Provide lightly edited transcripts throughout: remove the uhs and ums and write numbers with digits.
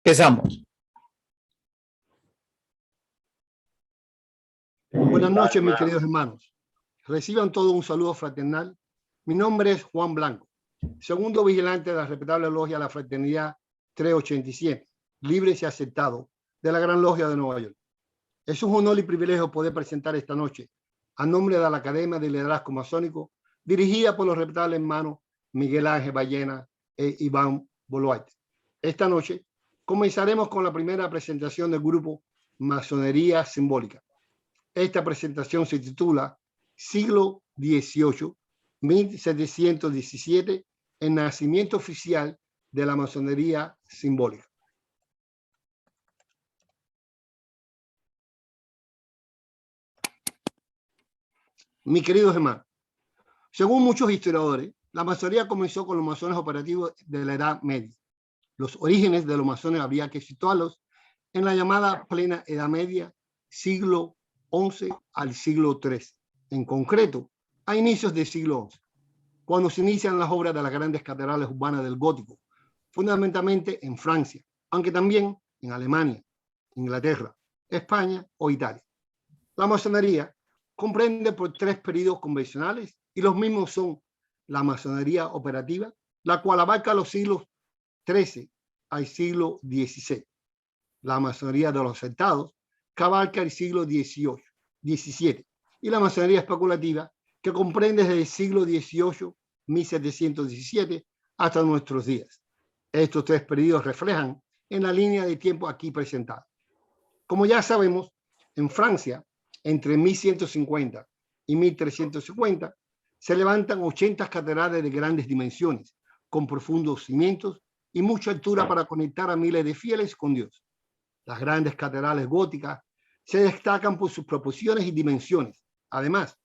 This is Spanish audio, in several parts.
Empezamos. Buenas noches, mis queridos hermanos. Reciban todos un saludo fraternal. Mi nombre es Juan Blanco, segundo vigilante de la respetable logia La Fraternidad 387, libres y aceptados, de la Gran Logia de Nueva York. Es un honor y privilegio poder presentar esta noche, a nombre de la Academia de Liderazgo Masónico, dirigida por los respetables hermanos Miguel Ángel Ballena e Iván Boluarte. Esta noche comenzaremos con la primera presentación del grupo Masonería Simbólica. Esta presentación se titula Siglo XVIII, 1717, el nacimiento oficial de la masonería simbólica. Mis queridos hermanos, según muchos historiadores, la masonería comenzó con los masones operativos de la Edad Media. Los orígenes de los masones habría que situarlos en la llamada plena Edad Media, siglo XI al siglo XIII, en concreto a inicios del siglo XI, cuando se inician las obras de las grandes catedrales urbanas del gótico, fundamentalmente en Francia, aunque también en Alemania, Inglaterra, España o Italia. La masonería comprende por tres periodos convencionales y los mismos son la masonería operativa, la cual abarca los siglos XIII al siglo XVI, la masonería de los aceptados, que abarca el siglo XVII, y la masonería especulativa, que comprende desde el siglo XVIII, 1717, hasta nuestros días. Estos tres periodos reflejan en la línea de tiempo aquí presentada. Como ya sabemos, en Francia, entre 1150 y 1350, se levantan 80 catedrales de grandes dimensiones, con profundos cimientos y mucha altura para conectar a miles de fieles con Dios. Las grandes catedrales góticas se destacan por sus proporciones y dimensiones, además,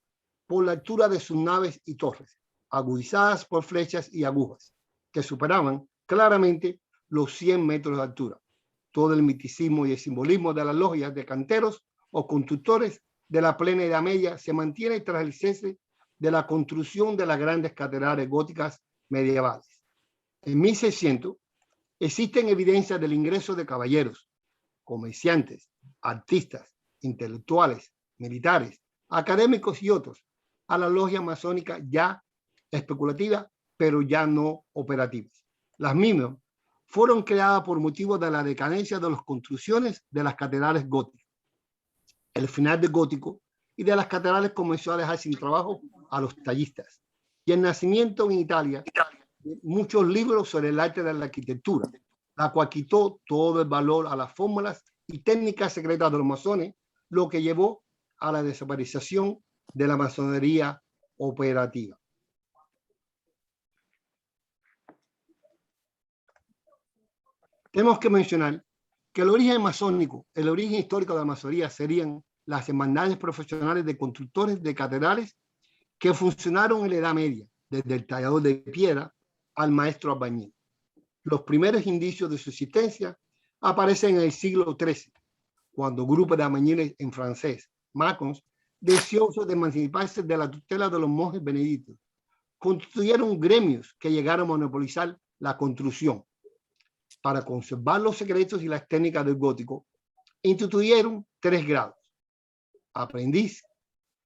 por la altura de sus naves y torres, agudizadas por flechas y agujas, que superaban claramente los 100 metros de altura. Todo el misticismo y el simbolismo de las logias de canteros o constructores de la plena Edad Media se mantiene tras el cese de la construcción de las grandes catedrales góticas medievales. En 1600 existen evidencias del ingreso de caballeros, comerciantes, artistas, intelectuales, militares, académicos y otros a la logia masónica ya especulativa, pero ya no operativas. Las mismas fueron creadas por motivo de la decadencia de las construcciones de las catedrales góticas. El final del gótico y de las catedrales comenzó a dejar sin trabajo a los tallistas. Y el nacimiento en Italia de muchos libros sobre el arte de la arquitectura, la cual quitó todo el valor a las fórmulas y técnicas secretas de los masones, lo que llevó a la desaparición de la masonería operativa. Tenemos que mencionar que el origen masónico, el origen histórico de la masonería serían las hermandades profesionales de constructores de catedrales que funcionaron en la Edad Media, desde el tallador de piedra al maestro albañil. Los primeros indicios de su existencia aparecen en el siglo XIII, cuando grupos de albañiles en francés, macons, deseosos de emanciparse de la tutela de los monjes benedictinos, constituyeron gremios que llegaron a monopolizar la construcción. Para conservar los secretos y las técnicas del gótico, instituyeron 3 grados: aprendiz,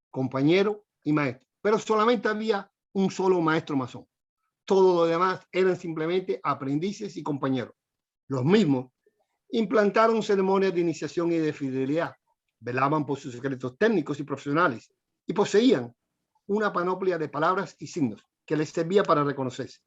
compañero y maestro. Pero solamente había un solo maestro masón. Todo lo demás eran simplemente aprendices y compañeros. Los mismos implantaron ceremonias de iniciación y de fidelidad, velaban por sus secretos técnicos y profesionales y poseían una panoplia de palabras y signos que les servía para reconocerse.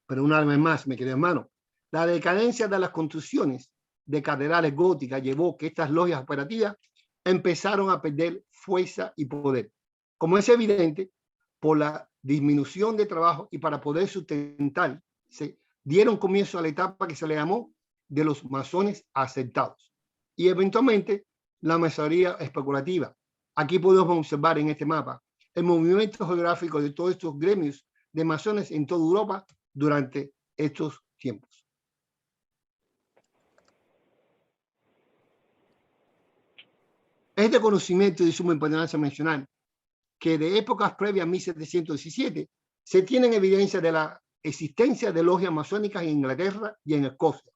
Pero una vez más, mi querido hermano, la decadencia de las construcciones de catedrales góticas llevó que estas logias operativas empezaron a perder fuerza y poder, como es evidente, por la disminución de trabajo, y para poder sustentar, se dieron comienzo a la etapa que se le llamó de los masones aceptados y eventualmente la masonería especulativa. Aquí podemos observar en este mapa el movimiento geográfico de todos estos gremios de masones en toda Europa durante estos tiempos. Es de conocimiento y de suma importancia mencionar que de épocas previas a 1717 se tienen evidencia de la existencia de logias masónicas en Inglaterra y en Escocia,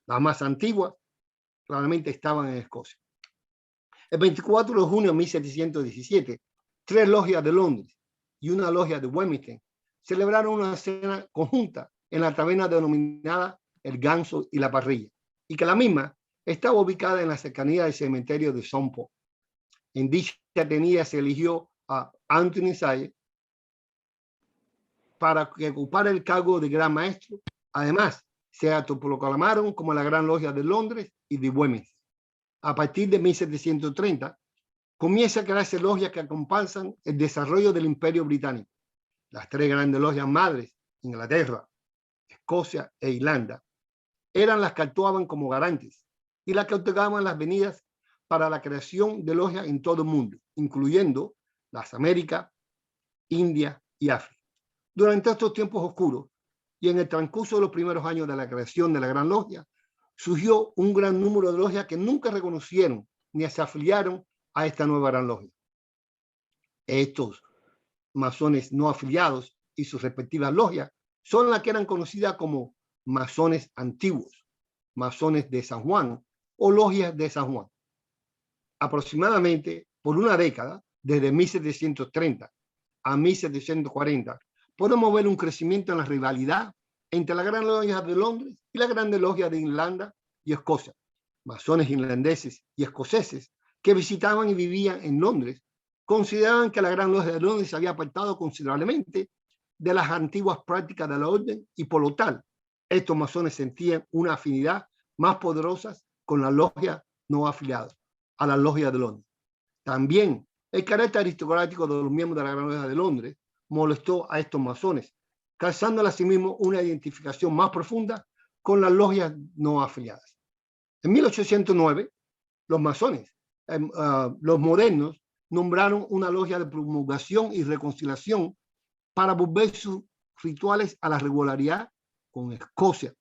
Las más antiguas claramente estaban en Escocia. El 24 de junio de 1717, 3 logias de Londres y una logia de Wilmington celebraron una cena conjunta en la taberna denominada El Ganso y la Parrilla, y que la misma estaba ubicada en la cercanía del cementerio de St. Paul. En dicha tenida se eligió a Anthony Sayre para que ocupara el cargo de gran maestro. Además, se autoproclamaron como la Gran Logia de Londres y de Wilmington. A partir de 1730, comienza a crearse logias que acompañan el desarrollo del Imperio Británico. Las 3 grandes logias madres, Inglaterra, Escocia e Irlanda, eran las que actuaban como garantes y las que otorgaban las venidas para la creación de logias en todo el mundo, incluyendo las Américas, India y África. Durante estos tiempos oscuros y en el transcurso de los primeros años de la creación de la Gran Logia, surgió un gran número de logias que nunca reconocieron ni se afiliaron a esta nueva Gran Logia. Estos masones no afiliados y sus respectivas logias son las que eran conocidas como masones antiguos, masones de San Juan o logias de San Juan. Aproximadamente por una década, desde 1730 a 1740, podemos ver un crecimiento en la rivalidad entre la Gran Logia de Londres y la Grande Logia de Irlanda y Escocia. Masones irlandeses y escoceses que visitaban y vivían en Londres consideraban que la Gran Logia de Londres se había apartado considerablemente de las antiguas prácticas de la orden y por lo tal, estos masones sentían una afinidad más poderosa con las logias no afiliadas a la Logia de Londres. También el carácter aristocrático de los miembros de la Gran Logia de Londres molestó a estos masones, causando asimismo una identificación más profunda con las logias no afiliadas. En 1809, los masones, los modernos, nombraron una logia de promulgación y reconciliación para volver sus rituales a la regularidad con Escocia,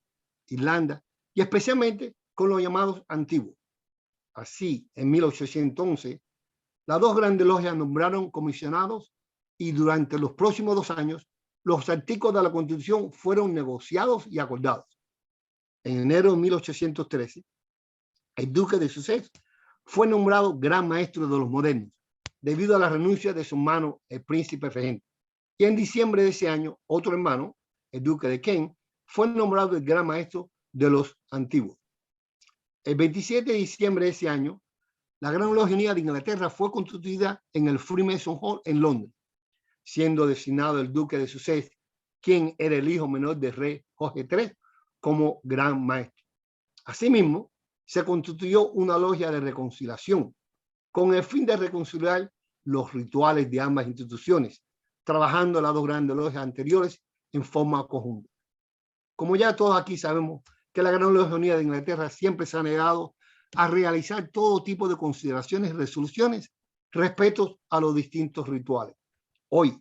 Irlanda y especialmente con los llamados antiguos. Así, en 1811, las 2 grandes logias nombraron comisionados y durante los próximos 2 años, los artículos de la Constitución fueron negociados y acordados. En enero de 1813, el duque de Sussex fue nombrado gran maestro de los modernos, debido a la renuncia de su hermano, el príncipe regente. Y en diciembre de ese año, otro hermano, el duque de Kent, fue nombrado el gran maestro de los antiguos. El 27 de diciembre de ese año, la Gran Logia Unida de Inglaterra fue constituida en el Freemason Hall en Londres, siendo designado el duque de Sussex, quien era el hijo menor del rey Jorge III, como gran maestro. Asimismo, se constituyó una logia de reconciliación, con el fin de reconciliar los rituales de ambas instituciones, trabajando las 2 grandes logias anteriores en forma conjunta. Como ya todos aquí sabemos que la Gran Logia Unida de Inglaterra siempre se ha negado a realizar todo tipo de consideraciones y resoluciones respecto a los distintos rituales. Hoy,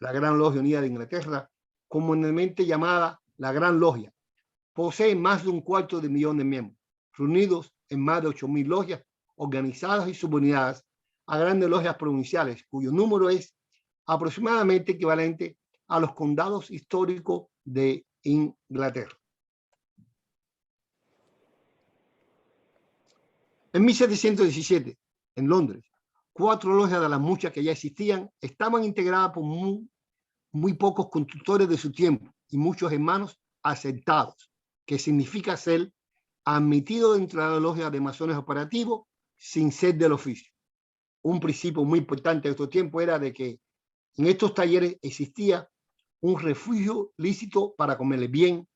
la Gran Logia Unida de Inglaterra, comúnmente llamada la Gran Logia, posee más de 1/4 millón de miembros, reunidos en más de 8.000 logias organizadas y subunidades a grandes logias provinciales, cuyo número es aproximadamente equivalente a los condados históricos de Inglaterra. En 1717, en Londres, 4 logias de las muchas que ya existían estaban integradas por muy pocos constructores de su tiempo y muchos hermanos aceptados, que significa ser admitido dentro de la logia de masones operativos sin ser del oficio. Un principio muy importante de estos tiempos era de que en estos talleres existía un refugio lícito para comerle bien,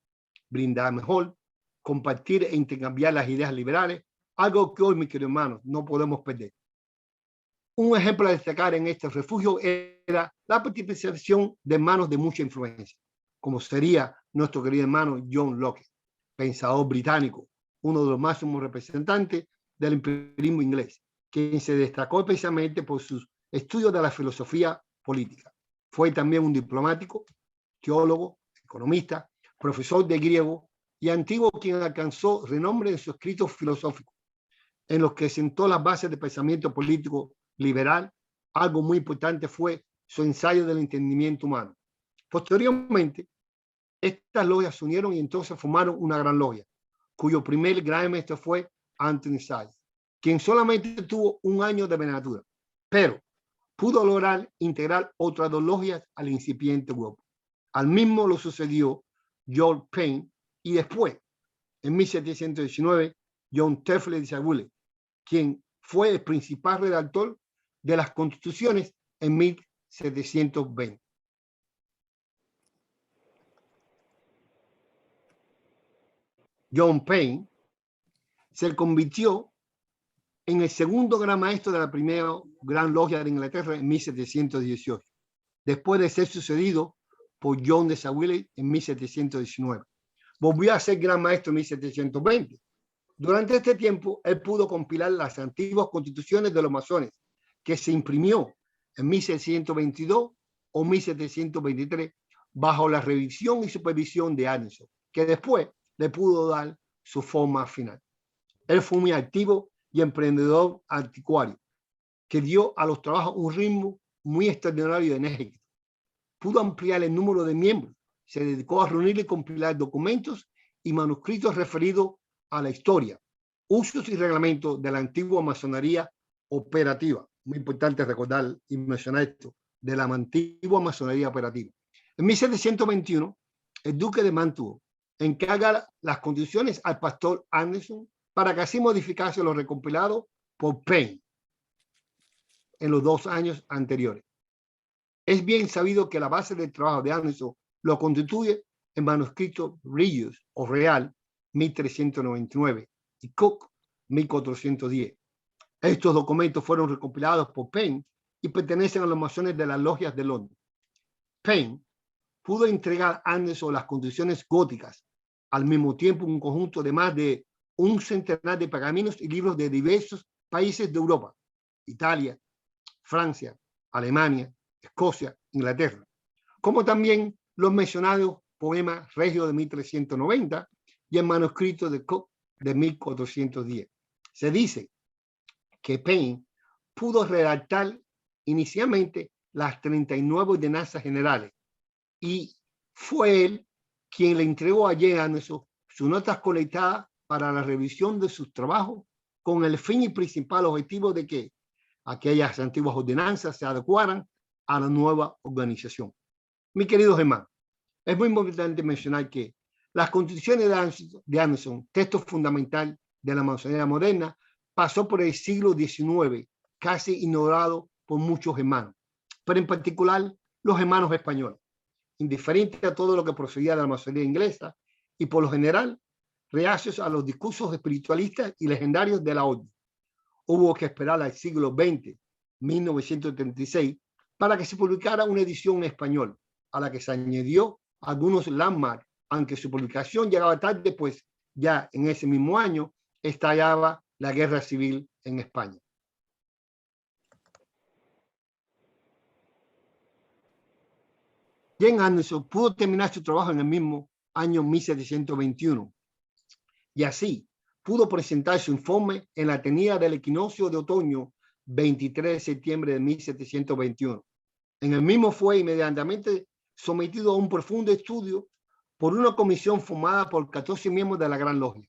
brindar mejor, compartir e intercambiar las ideas liberales, algo que hoy, mis queridos hermanos, no podemos perder. Un ejemplo a destacar en este refugio era la participación de hermanos de mucha influencia, como sería nuestro querido hermano John Locke, pensador británico, uno de los máximos representantes del imperialismo inglés, quien se destacó especialmente por sus estudios de la filosofía política. Fue también un diplomático, teólogo, economista, profesor de griego y antiguo quien alcanzó renombre en sus escritos filosóficos, en los que sentó las bases de pensamiento político liberal. Algo muy importante fue su ensayo del entendimiento humano. Posteriormente, estas logias se unieron y entonces formaron una gran logia, cuyo primer gran maestro fue Anthony Sayers, quien solamente tuvo un año de venatura, pero pudo lograr integrar otras dos logias al incipiente grupo. Al mismo lo sucedió George Payne y después, en 1719, John Tefler Disraeli, quien fue el principal redactor de las constituciones en 1720. John Payne se convirtió en el segundo gran maestro de la primera gran logia de Inglaterra en 1718, después de ser sucedido por John de Disraeli en 1719. Volvió a ser gran maestro en 1720. Durante este tiempo, él pudo compilar las antiguas constituciones de los masones, que se imprimió en 1722 o 1723 bajo la revisión y supervisión de Anderson, que después le pudo dar su forma final. Él fue muy activo y emprendedor anticuario, que dio a los trabajos un ritmo muy extraordinario y enérgico. Pudo ampliar el número de miembros, se dedicó a reunir y compilar documentos y manuscritos referidos a la historia, usos y reglamentos de la antigua masonería operativa. Muy importante recordar y mencionar esto, de la antigua masonería operativa. En 1721, el duque de Mantua encarga las condiciones al pastor Anderson para que así modificase lo recompilado por Payne en los 2 años anteriores. Es bien sabido que la base del trabajo de Anderson lo constituye el manuscrito Regius o Real 1399 y Cook 1410. Estos documentos fueron recompilados por Payne y pertenecen a los masones de las logias de Londres. Payne pudo entregar a Anderson las constituciones góticas, al mismo tiempo un conjunto de más de un centenar de pergaminos y libros de diversos países de Europa, Italia, Francia, Alemania, Escocia, Inglaterra, como también los mencionados poemas regios de 1390 y el manuscrito de Cook de 1410. Se dice que Payne pudo redactar inicialmente las 39 ordenanzas generales y fue él quien le entregó a Jane Anderson sus notas colectadas para la revisión de sus trabajos con el fin y principal objetivo de que aquellas antiguas ordenanzas se adecuaran a la nueva organización. Mis queridos hermanos, es muy importante mencionar que las constituciones de Anderson, texto fundamental de la masonería moderna, pasó por el siglo XIX, casi ignorado por muchos hermanos, pero en particular los hermanos españoles, indiferente a todo lo que procedía de la masonería inglesa y por lo general reacios a los discursos espiritualistas y legendarios de la orden. Hubo que esperar al siglo XX, 1936, para que se publicara una edición en español, a la que se añadió algunos landmarks, aunque su publicación llegaba tarde, pues ya en ese mismo año estallaba la guerra civil en España. Jane Anderson pudo terminar su trabajo en el mismo año 1721 y así pudo presentar su informe en la tenida del equinoccio de otoño 23 de septiembre de 1721. En el mismo fue inmediatamente sometido a un profundo estudio por una comisión formada por 14 miembros de la Gran Logia.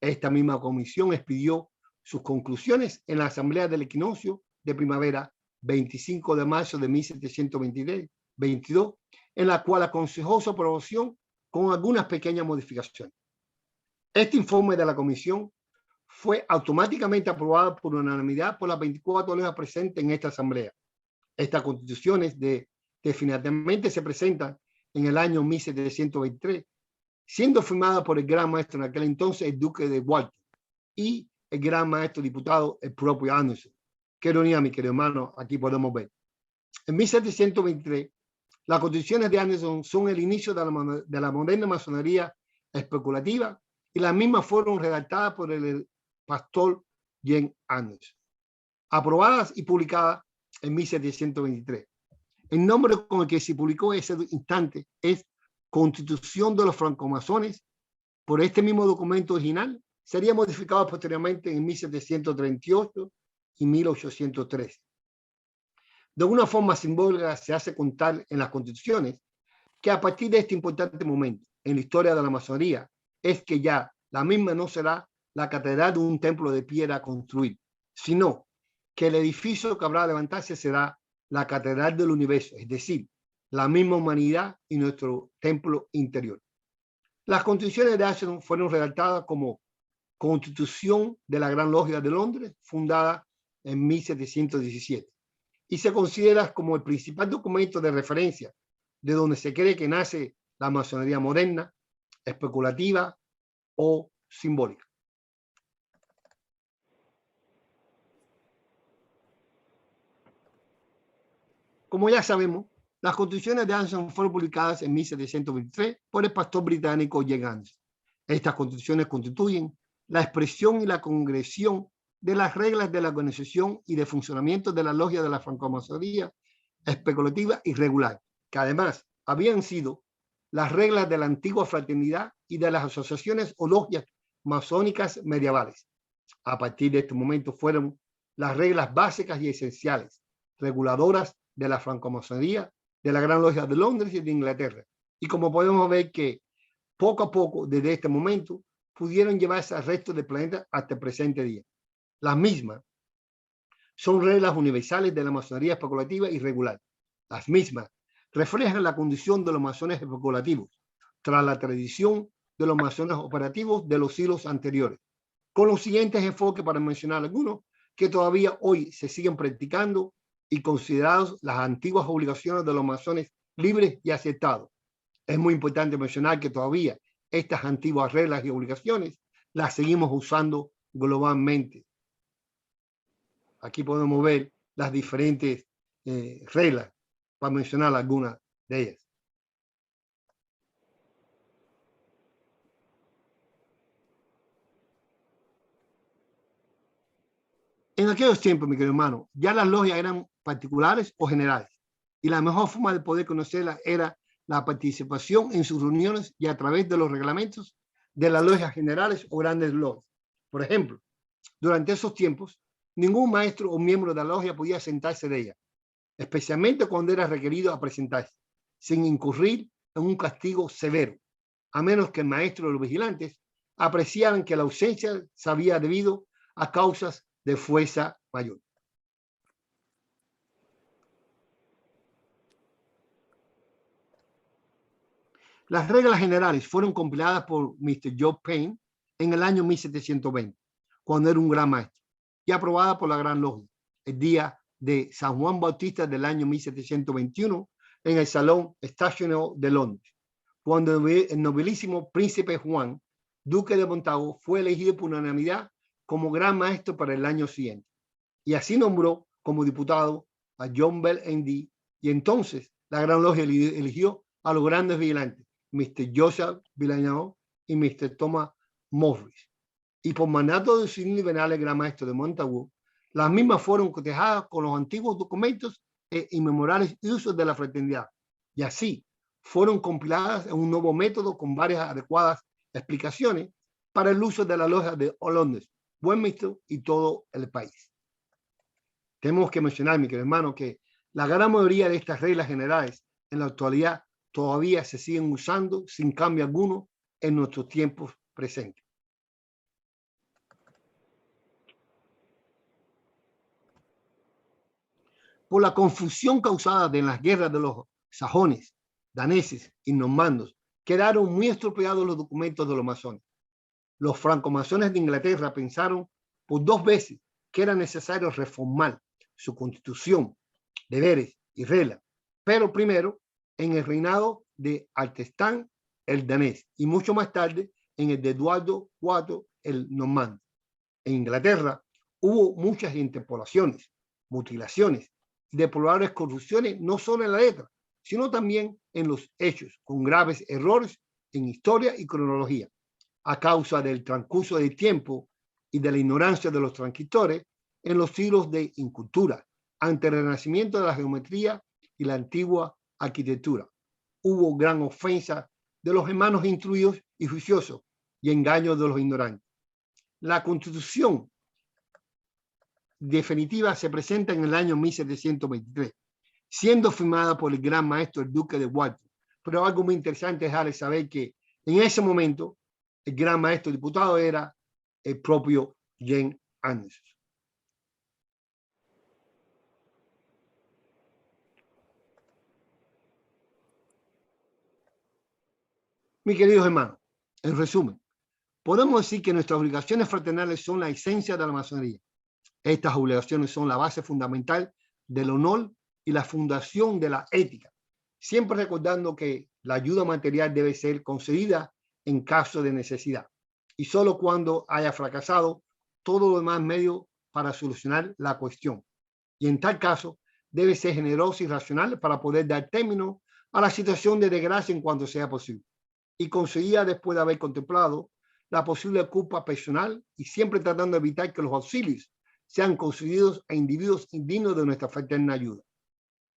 Esta misma comisión expidió sus conclusiones en la Asamblea del Equinoccio de Primavera 25 de marzo de 1722, en la cual aconsejó su aprobación con algunas pequeñas modificaciones. Este informe de la comisión fue automáticamente aprobado por unanimidad por las 24 logias presentes en esta asamblea. Estas constituciones definitivamente se presentan en el año 1723, siendo firmada por el gran maestro en aquel entonces, el duque de Walton, y el gran maestro diputado, el propio Anderson. Qué ironía, mi querido hermano, aquí podemos ver. En 1723, las constituciones de Anderson son el inicio de la moderna masonería especulativa y las mismas fueron redactadas por el pastor Jane Anderson, aprobadas y publicadas en 1723. El nombre con el que se publicó ese instante es Constitución de los Francomasones. Por este mismo documento original sería modificado posteriormente en 1738 y 1813. De una forma simbólica se hace contar en las constituciones que a partir de este importante momento en la historia de la masonería es que ya la misma no será la catedral de un templo de piedra a construir, sino que el edificio que habrá de levantarse será la catedral del universo, es decir, la misma humanidad y nuestro templo interior. Las constituciones de Ashton fueron redactadas como Constitución de la Gran Logia de Londres, fundada en 1717, y se considera como el principal documento de referencia de donde se cree que nace la masonería moderna, especulativa o simbólica. Como ya sabemos, las constituciones de Ashton fueron publicadas en 1723 por el pastor británico James Anson. Estas constituciones constituyen la expresión y la concreción de las reglas de la organización y de funcionamiento de la logia de la francmasonería especulativa y regular, que además habían sido las reglas de la antigua fraternidad y de las asociaciones o logias masónicas medievales. A partir de este momento fueron las reglas básicas y esenciales, reguladoras de la francmasonería, de la Gran Logia de Londres y de Inglaterra. Y como podemos ver que poco a poco, desde este momento, pudieron llevarse al resto del planeta hasta el presente día. Las mismas son reglas universales de la masonería especulativa y regular. Las mismas reflejan la condición de los masones especulativos, tras la tradición de los masones operativos de los siglos anteriores, con los siguientes enfoques, para mencionar algunos, que todavía hoy se siguen practicando y considerados las antiguas obligaciones de los masones libres y aceptados. Es muy importante mencionar que todavía estas antiguas reglas y obligaciones las seguimos usando globalmente. Aquí podemos ver las diferentes reglas, para mencionar algunas de ellas. En aquellos tiempos, mi querido hermano, ya las logias eran particulares o generales, y la mejor forma de poder conocerlas era la participación en sus reuniones y a través de los reglamentos de las logias generales o grandes logias. Por ejemplo, durante esos tiempos, ningún maestro o miembro de la logia podía sentarse de ella, especialmente cuando era requerido a presentarse, sin incurrir en un castigo severo, a menos que el maestro o los vigilantes apreciaran que la ausencia se había debido a causas de fuerza mayor. Las reglas generales fueron compiladas por Mr. Joe Payne en el año 1720, cuando era un gran maestro, y aprobadas por la Gran Logia el día de San Juan Bautista del año 1721 en el Salón Estacional de Londres, cuando el nobilísimo príncipe Juan, duque de Montagu, fue elegido por unanimidad como gran maestro para el año siguiente, y así nombró como diputado a John Bell M.D., y entonces la Gran Logia eligió a los grandes vigilantes, Mr. Joseph Villeneuve y Mr. Thomas Morris. Y por mandato de Sidney Bernal, el gran maestro de Montagu, las mismas fueron cotejadas con los antiguos documentos e inmemorables usos de la fraternidad, y así fueron compiladas en un nuevo método con varias adecuadas explicaciones para el uso de la logia de Londres, Westminster y todo el país. Tenemos que mencionar, mi querido hermano, que la gran mayoría de estas reglas generales en la actualidad todavía se siguen usando sin cambio alguno en nuestros tiempos presentes. Por la confusión causada en las guerras de los sajones, daneses y normandos, quedaron muy estropeados los documentos de los masones. Los francomasones de Inglaterra pensaron por 2 veces que era necesario reformar su constitución, deberes y reglas, pero primero en el reinado de Altestán el danés y mucho más tarde en el de Eduardo IV el normando. En Inglaterra hubo muchas interpolaciones, mutilaciones y deplorables corrupciones, no solo en la letra, sino también en los hechos, con graves errores en historia y cronología, a causa del transcurso del tiempo y de la ignorancia de los transcriptores en los siglos de incultura, ante el renacimiento de la geometría y la antigua arquitectura. Hubo gran ofensa de los hermanos instruidos y juiciosos y engaños de los ignorantes. La Constitución definitiva se presenta en el año 1723, siendo firmada por el gran maestro, el duque de Wellington. Pero algo muy interesante es dejarles saber que en ese momento el gran maestro diputado era el propio James Anderson. Mis queridos hermanos, en resumen, podemos decir que nuestras obligaciones fraternales son la esencia de la masonería. Estas obligaciones son la base fundamental del honor y la fundación de la ética, siempre recordando que la ayuda material debe ser concedida en caso de necesidad y solo cuando haya fracasado todo lo demás medio para solucionar la cuestión. Y en tal caso, debe ser generoso y racional para poder dar término a la situación de desgracia en cuanto sea posible, y concedida después de haber contemplado la posible culpa personal y siempre tratando de evitar que los auxilios sean concedidos a individuos indignos de nuestra fraterna ayuda.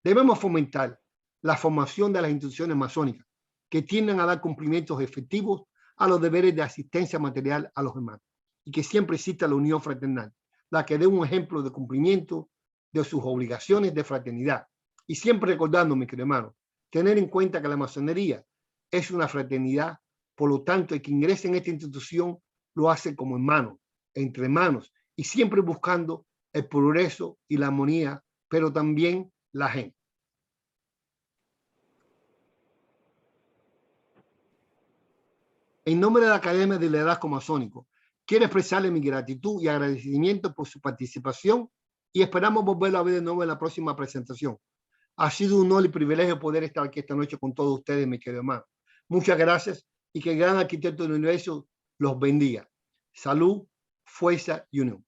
Debemos fomentar la formación de las instituciones masónicas que tiendan a dar cumplimientos efectivos a los deberes de asistencia material a los hermanos y que siempre exista la unión fraternal, la que dé un ejemplo de cumplimiento de sus obligaciones de fraternidad. Y siempre recordando, mis queridos hermanos, tener en cuenta que la masonería es una fraternidad, por lo tanto, el que ingrese en esta institución lo hace como hermano, entre hermanos, y siempre buscando el progreso y la armonía, pero también la gente. En nombre de la Academia de Liderazgo Masónico, quiero expresarle mi gratitud y agradecimiento por su participación y esperamos volverlo a ver de nuevo en la próxima presentación. Ha sido un honor y privilegio poder estar aquí esta noche con todos ustedes, mis queridos hermanos. Muchas gracias y que el gran arquitecto del universo los bendiga. Salud, fuerza y unión.